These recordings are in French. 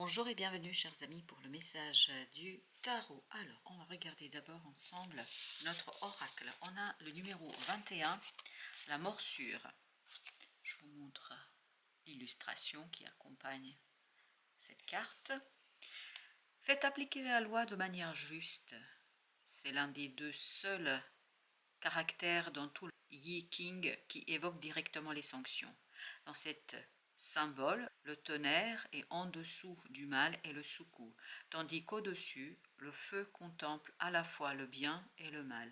Bonjour et bienvenue chers amis pour le message du tarot. Alors, on va regarder d'abord ensemble notre oracle. On a le numéro 21, la morsure. Je vous montre l'illustration qui accompagne cette carte. Faites appliquer la loi de manière juste. C'est l'un des deux seuls caractères dans tout le Yi King qui évoque directement les sanctions. Dans cette symbole, le tonnerre est en dessous du mal et le soukou, tandis qu'au-dessus, le feu contemple à la fois le bien et le mal.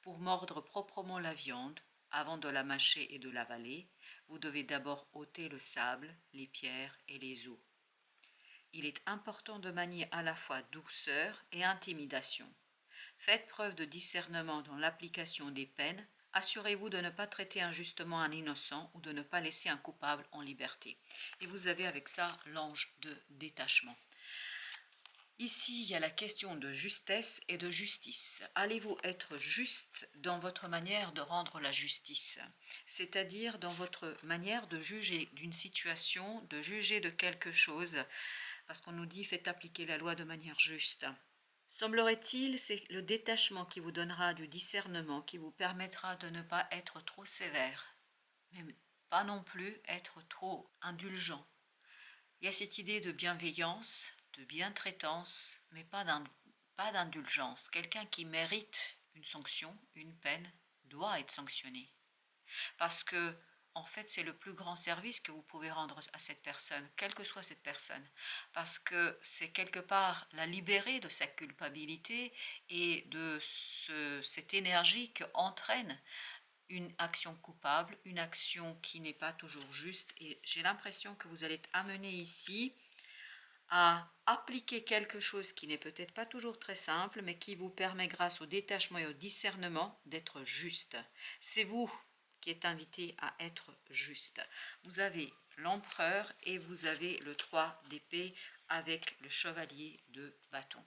Pour mordre proprement la viande, avant de la mâcher et de l'avaler, vous devez d'abord ôter le sable, les pierres et les os. Il est important de manier à la fois douceur et intimidation. Faites preuve de discernement dans l'application des peines. Assurez-vous de ne pas traiter injustement un innocent ou de ne pas laisser un coupable en liberté. Et vous avez avec ça l'ange de détachement. Ici, il y a la question de justesse et de justice. Allez-vous être juste dans votre manière de rendre la justice, c'est-à-dire dans votre manière de juger d'une situation, de juger de quelque chose, parce qu'on nous dit faites appliquer la loi de manière juste. Semblerait-il, c'est le détachement qui vous donnera du discernement, qui vous permettra de ne pas être trop sévère, mais pas non plus être trop indulgent. Il y a cette idée de bienveillance, de bientraitance, mais pas d'indulgence. Quelqu'un qui mérite une sanction, une peine, doit être sanctionné. Parce que en fait, c'est le plus grand service que vous pouvez rendre à cette personne, quelle que soit cette personne, parce que c'est quelque part la libérer de sa culpabilité et de cette énergie que entraîne une action coupable, une action qui n'est pas toujours juste. Et j'ai l'impression que vous allez être amené ici à appliquer quelque chose qui n'est peut-être pas toujours très simple, mais qui vous permet, grâce au détachement et au discernement, d'être juste. C'est vous qui êtes invité à être juste. Vous avez l'empereur et vous avez le 3 d'épée avec le chevalier de bâton.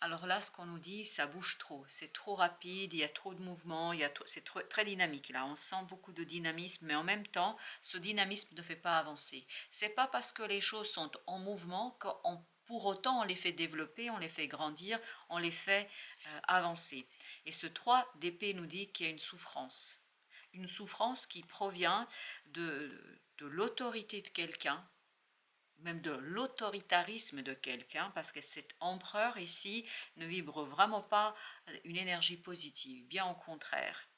Alors là, ce qu'on nous dit, ça bouge trop, c'est trop rapide, il y a trop de mouvements, c'est très dynamique. Là, on sent beaucoup de dynamisme, mais en même temps, ce dynamisme ne fait pas avancer. C'est pas parce que les choses sont en mouvement pour autant on les fait développer, on les fait grandir, on les fait avancer. Et ce 3 d'épée nous dit qu'il y a une souffrance qui provient de l'autorité de quelqu'un, même de l'autoritarisme de quelqu'un, parce que cet empereur ici ne vibre vraiment pas une énergie positive, bien au contraire.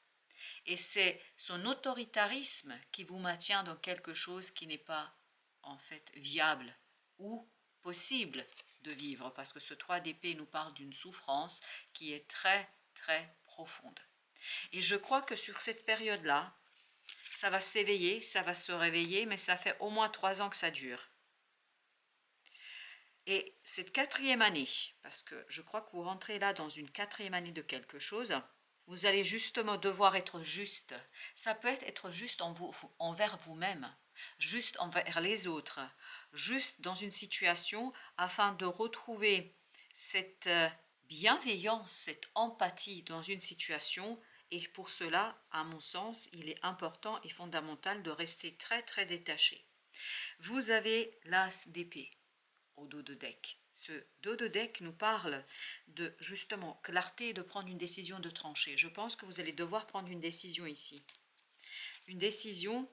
Et c'est son autoritarisme qui vous maintient dans quelque chose qui n'est pas en fait viable ou possible de vivre, parce que ce 3 d'épée nous parle d'une souffrance qui est très très profonde. Et je crois que sur cette période-là, ça va s'éveiller, ça va se réveiller, mais ça fait au moins 3 ans que ça dure. Et cette 4e année, parce que je crois que vous rentrez là dans une 4e année de quelque chose, vous allez justement devoir être juste. Ça peut être juste envers vous-même, juste envers les autres, juste dans une situation afin de retrouver cette bienveillance, cette empathie dans une situation. Et pour cela, à mon sens, il est important et fondamental de rester très très détaché. Vous avez l'as d'épée au dos de deck. Ce dos de deck nous parle de justement clarté et de prendre une décision, de trancher. Je pense que vous allez devoir prendre une décision ici. Une décision,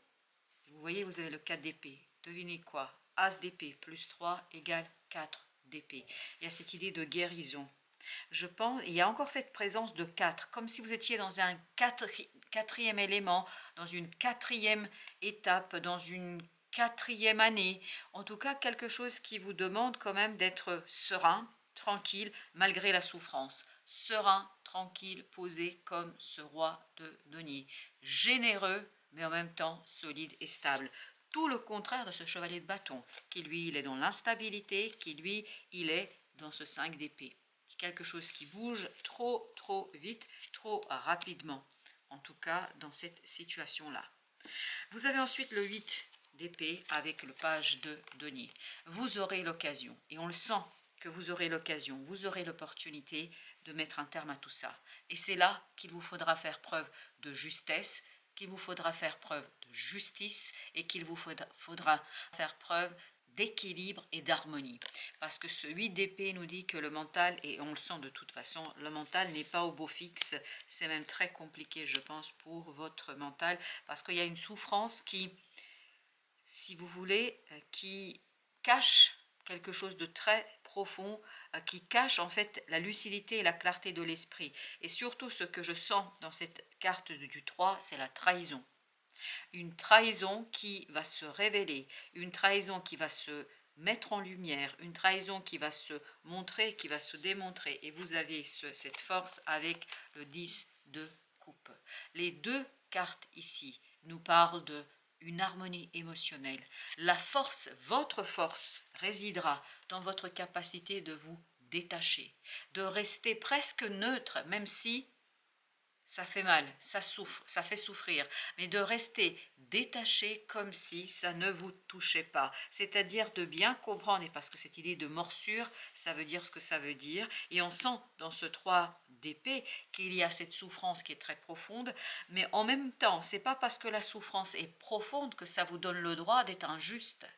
vous voyez, vous avez le 4 d'épée. Devinez quoi? As d'épée plus 3 égale 4 d'épée. Il y a cette idée de guérison. Je pense, il y a encore cette présence de 4, comme si vous étiez dans un quatrième élément, dans une 4e étape, dans une 4e année, en tout cas quelque chose qui vous demande quand même d'être serein, tranquille, malgré la souffrance. Serein, tranquille, posé comme ce roi de denier. Généreux, mais en même temps solide et stable. Tout le contraire de ce chevalier de bâton, qui lui, il est dans l'instabilité, qui lui, il est dans ce 5 d'épée. Quelque chose qui bouge trop vite, trop rapidement, en tout cas dans cette situation-là. Vous avez ensuite le 8 d'épée avec le page de denier. Vous aurez l'occasion, et on le sent que vous aurez l'occasion, vous aurez l'opportunité de mettre un terme à tout ça. Et c'est là qu'il vous faudra faire preuve de justesse, qu'il vous faudra faire preuve de justice et qu'il vous faudra faire preuve d'équilibre et d'harmonie. Parce que ce 8 d'épée nous dit que le mental, et on le sent de toute façon, le mental n'est pas au beau fixe. C'est même très compliqué, je pense, pour votre mental. Parce qu'il y a une souffrance qui, si vous voulez, qui cache quelque chose de très profond, qui cache en fait la lucidité et la clarté de l'esprit. Et surtout, ce que je sens dans cette carte du 3, c'est la trahison. Une trahison qui va se révéler, une trahison qui va se mettre en lumière, une trahison qui va se montrer, qui va se démontrer. Et vous avez cette force avec le 10 de coupe. Les deux cartes ici nous parlent de une harmonie émotionnelle. La force, votre force, résidera dans votre capacité de vous détacher, de rester presque neutre, même si ça fait mal, ça souffre, ça fait souffrir, mais de rester détaché comme si ça ne vous touchait pas. C'est-à-dire de bien comprendre, et parce que cette idée de morsure, ça veut dire ce que ça veut dire, et on sent dans ce 3 d'épée qu'il y a cette souffrance qui est très profonde, mais en même temps, c'est pas parce que la souffrance est profonde que ça vous donne le droit d'être injuste.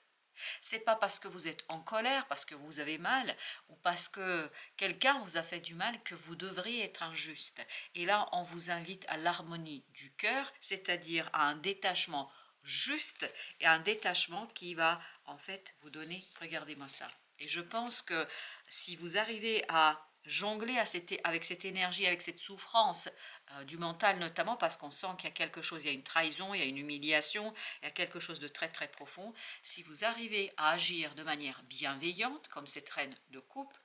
C'est pas parce que vous êtes en colère, parce que vous avez mal, ou parce que quelqu'un vous a fait du mal que vous devriez être injuste. Et là, on vous invite à l'harmonie du cœur, c'est-à-dire à un détachement juste et un détachement qui va en fait vous donner, regardez-moi ça. Et je pense que si vous arrivez à jongler avec cette énergie, avec cette souffrance du mental notamment, parce qu'on sent qu'il y a quelque chose, il y a une trahison, il y a une humiliation, il y a quelque chose de très très profond. Si vous arrivez à agir de manière bienveillante, comme cette reine de coupe,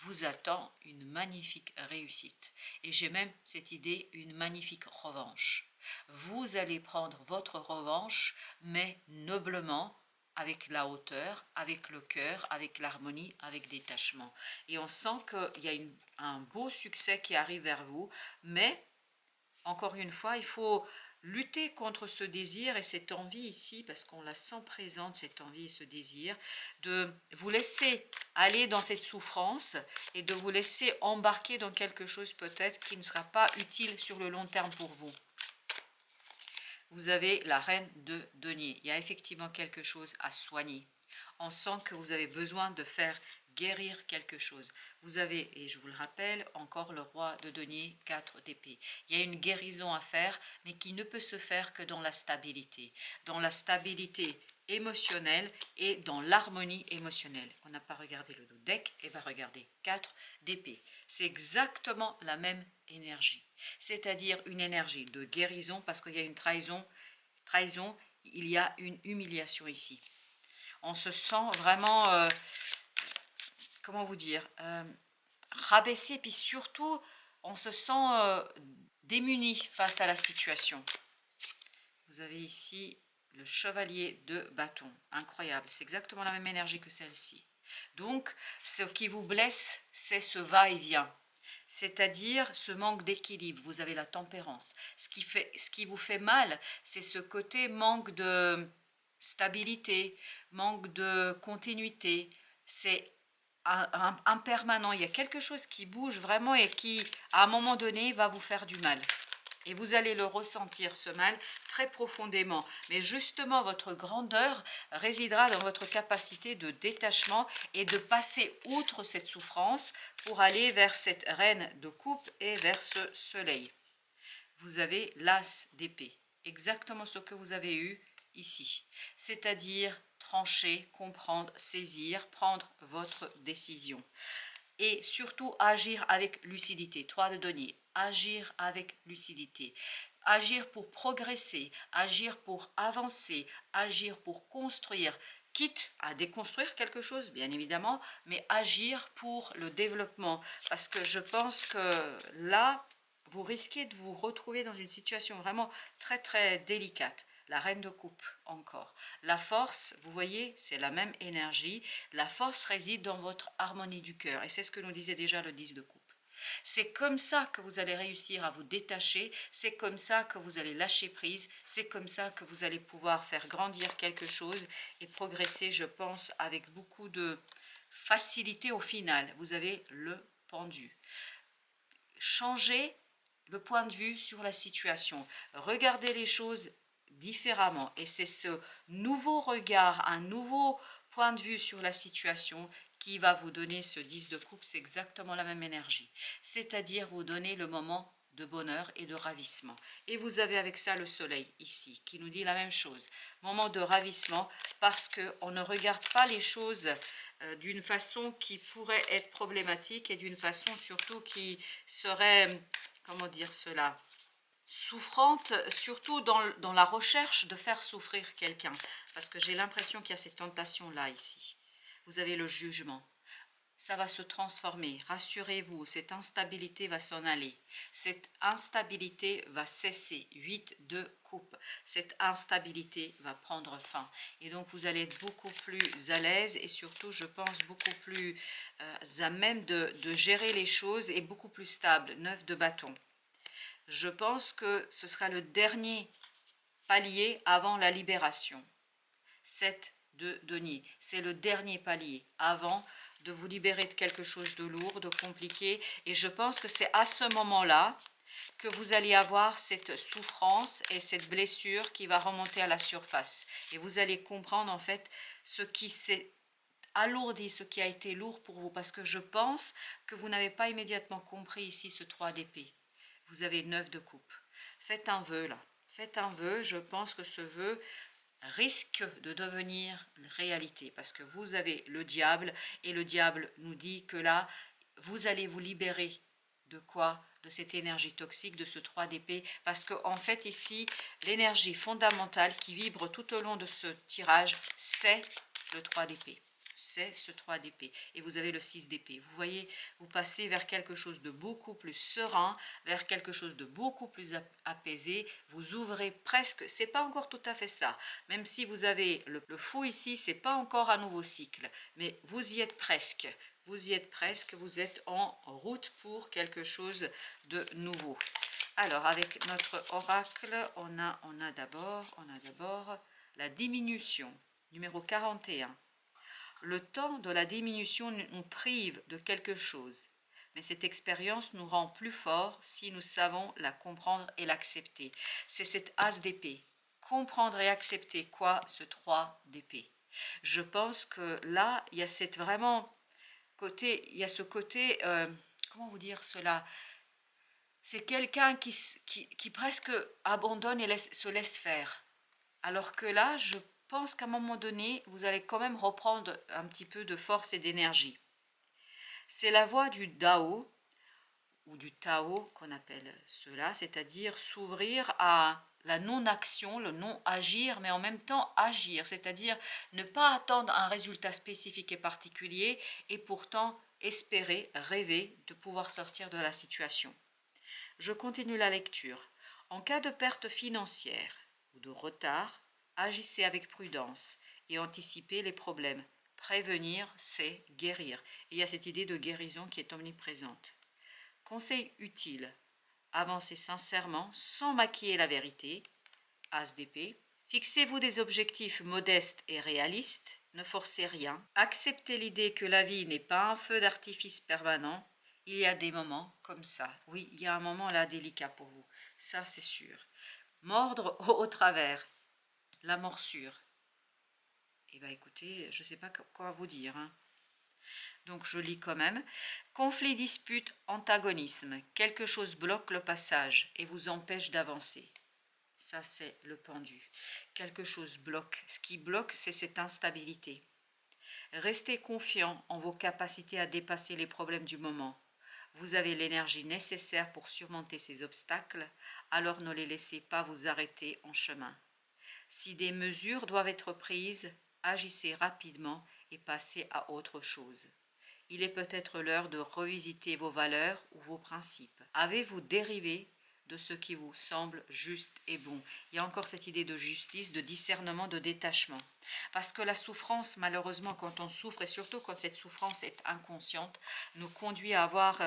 vous attend une magnifique réussite. Et j'ai même cette idée, une magnifique revanche. Vous allez prendre votre revanche, mais noblement, avec la hauteur, avec le cœur, avec l'harmonie, avec détachement. Et on sent qu'il y a un beau succès qui arrive vers vous, mais encore une fois, il faut lutter contre ce désir et cette envie ici, parce qu'on la sent présente, cette envie et ce désir, de vous laisser aller dans cette souffrance et de vous laisser embarquer dans quelque chose peut-être qui ne sera pas utile sur le long terme pour vous. Vous avez la reine de denier. Il y a effectivement quelque chose à soigner. On sent que vous avez besoin de faire guérir quelque chose. Vous avez, et je vous le rappelle, encore le roi de denier, 4 d'épée. Il y a une guérison à faire, mais qui ne peut se faire que dans la stabilité. Dans la stabilité émotionnelle et dans l'harmonie émotionnelle. On n'a pas regardé le deck, et va regarder 4 d'épée. C'est exactement la même énergie. C'est-à-dire une énergie de guérison, parce qu'il y a une trahison, il y a une humiliation ici. On se sent vraiment, comment vous dire, rabaissé, puis surtout, on se sent démuni face à la situation. Vous avez ici le chevalier de bâton, incroyable, c'est exactement la même énergie que celle-ci. Donc, ce qui vous blesse, c'est ce va-et-vient. C'est-à-dire ce manque d'équilibre. Vous avez la tempérance. Ce qui vous fait mal, c'est ce côté manque de stabilité, manque de continuité. C'est impermanent. Il y a quelque chose qui bouge vraiment et qui, à un moment donné, va vous faire du mal. Et vous allez le ressentir, ce mal, très profondément. Mais justement, votre grandeur résidera dans votre capacité de détachement et de passer outre cette souffrance pour aller vers cette reine de coupe et vers ce soleil. Vous avez l'as d'épée, exactement ce que vous avez eu ici. C'est-à-dire trancher, comprendre, saisir, prendre votre décision. Et surtout agir avec lucidité. 3 de denier, agir avec lucidité. Agir pour progresser, agir pour avancer, agir pour construire, quitte à déconstruire quelque chose, bien évidemment, mais agir pour le développement. Parce que je pense que là, vous risquez de vous retrouver dans une situation vraiment très très délicate. La reine de coupe, encore. La force, vous voyez, c'est la même énergie. La force réside dans votre harmonie du cœur. Et c'est ce que nous disait déjà le 10 de coupe. C'est comme ça que vous allez réussir à vous détacher. C'est comme ça que vous allez lâcher prise. C'est comme ça que vous allez pouvoir faire grandir quelque chose et progresser, je pense, avec beaucoup de facilité au final. Vous avez le pendu. Changez le point de vue sur la situation. Regardez les choses différemment. Et c'est ce nouveau regard, un nouveau point de vue sur la situation qui va vous donner ce 10 de coupe, c'est exactement la même énergie. C'est-à-dire vous donner le moment de bonheur et de ravissement. Et vous avez avec ça le soleil ici, qui nous dit la même chose. Moment de ravissement, parce qu'on ne regarde pas les choses d'une façon qui pourrait être problématique et d'une façon surtout qui serait, comment dire cela, souffrante, surtout dans la recherche de faire souffrir quelqu'un. Parce que j'ai l'impression qu'il y a cette tentation-là ici. Vous avez le jugement. Ça va se transformer. Rassurez-vous, cette instabilité va s'en aller. Cette instabilité va cesser. 8 de coupe. Cette instabilité va prendre fin. Et donc, vous allez être beaucoup plus à l'aise et surtout, je pense, beaucoup plus à même de gérer les choses et beaucoup plus stable. 9 de bâton. Je pense que ce sera le dernier palier avant la libération. 7 de denier. C'est le dernier palier avant de vous libérer de quelque chose de lourd, de compliqué. Et je pense que c'est à ce moment-là que vous allez avoir cette souffrance et cette blessure qui va remonter à la surface. Et vous allez comprendre en fait ce qui s'est alourdi, ce qui a été lourd pour vous. Parce que je pense que vous n'avez pas immédiatement compris ici ce 3 d'épée. Vous avez 9 de coupe. Faites un vœu là. Faites un vœu. Je pense que ce vœu risque de devenir réalité parce que vous avez le diable et le diable nous dit que là, vous allez vous libérer de quoi? De cette énergie toxique, de ce 3 d'épée, parce que en fait ici, l'énergie fondamentale qui vibre tout au long de ce tirage, c'est le 3 d'épée. C'est ce 3 d'épée. Et vous avez le 6 d'épée. Vous voyez, vous passez vers quelque chose de beaucoup plus serein, vers quelque chose de beaucoup plus apaisé. Vous ouvrez presque, c'est pas encore tout à fait ça. Même si vous avez le fou ici, c'est pas encore un nouveau cycle. Mais vous y êtes presque. Vous y êtes presque. Vous êtes en route pour quelque chose de nouveau. Alors, avec notre oracle, on a d'abord la diminution, numéro 41. Le temps de la diminution nous prive de quelque chose, mais cette expérience nous rend plus forts si nous savons la comprendre et l'accepter. C'est cet as d'épée. Comprendre et accepter quoi? Ce 3 d'épée. Je pense que là, il y a cette vraiment côté, il y a ce côté, comment vous dire cela? C'est quelqu'un qui presque abandonne et se laisse faire. Alors que là, je pense qu'à un moment donné, vous allez quand même reprendre un petit peu de force et d'énergie. C'est la voie du Dao, ou du Tao qu'on appelle cela, c'est-à-dire s'ouvrir à la non-action, le non-agir, mais en même temps agir, c'est-à-dire ne pas attendre un résultat spécifique et particulier et pourtant espérer, rêver de pouvoir sortir de la situation. Je continue la lecture. En cas de perte financière ou de retard, agissez avec prudence et anticipez les problèmes. Prévenir, c'est guérir. Et il y a cette idée de guérison qui est omniprésente. Conseil utile. Avancez sincèrement sans maquiller la vérité. As d'épée. Fixez-vous des objectifs modestes et réalistes. Ne forcez rien. Acceptez l'idée que la vie n'est pas un feu d'artifice permanent. Il y a des moments comme ça. Oui, il y a un moment là délicat pour vous. Ça, c'est sûr. Mordre au travers. La morsure. Eh bien, écoutez, je ne sais pas quoi vous dire. Donc, je lis quand même. Conflit, dispute, antagonisme. Quelque chose bloque le passage et vous empêche d'avancer. Ça, c'est le pendu. Quelque chose bloque. Ce qui bloque, c'est cette instabilité. Restez confiant en vos capacités à dépasser les problèmes du moment. Vous avez l'énergie nécessaire pour surmonter ces obstacles, alors ne les laissez pas vous arrêter en chemin. Si des mesures doivent être prises, agissez rapidement et passez à autre chose. Il est peut-être l'heure de revisiter vos valeurs ou vos principes. Avez-vous dérivé de ce qui vous semble juste et bon? Il y a encore cette idée de justice, de discernement, de détachement. Parce que la souffrance, malheureusement, quand on souffre, et surtout quand cette souffrance est inconsciente, nous conduit à avoir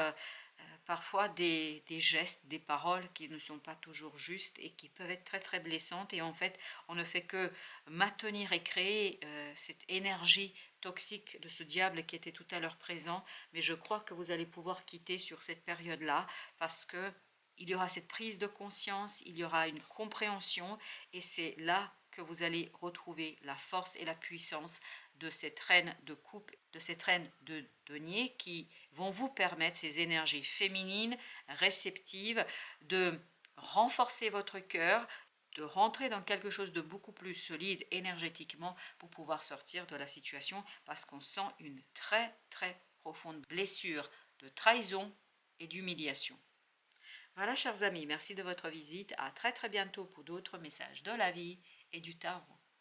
parfois des gestes, des paroles qui ne sont pas toujours justes et qui peuvent être très très blessantes. Et en fait, on ne fait que maintenir et créer cette énergie toxique de ce diable qui était tout à l'heure présent. Mais je crois que vous allez pouvoir quitter sur cette période-là parce que il y aura cette prise de conscience, il y aura une compréhension et c'est là que vous allez retrouver la force et la puissance de cette reine de coupe, de cette reine de denier qui vont vous permettre, ces énergies féminines, réceptives, de renforcer votre cœur, de rentrer dans quelque chose de beaucoup plus solide énergétiquement pour pouvoir sortir de la situation parce qu'on sent une très très profonde blessure de trahison et d'humiliation. Voilà chers amis, merci de votre visite, à très très bientôt pour d'autres messages de la vie et du tarot.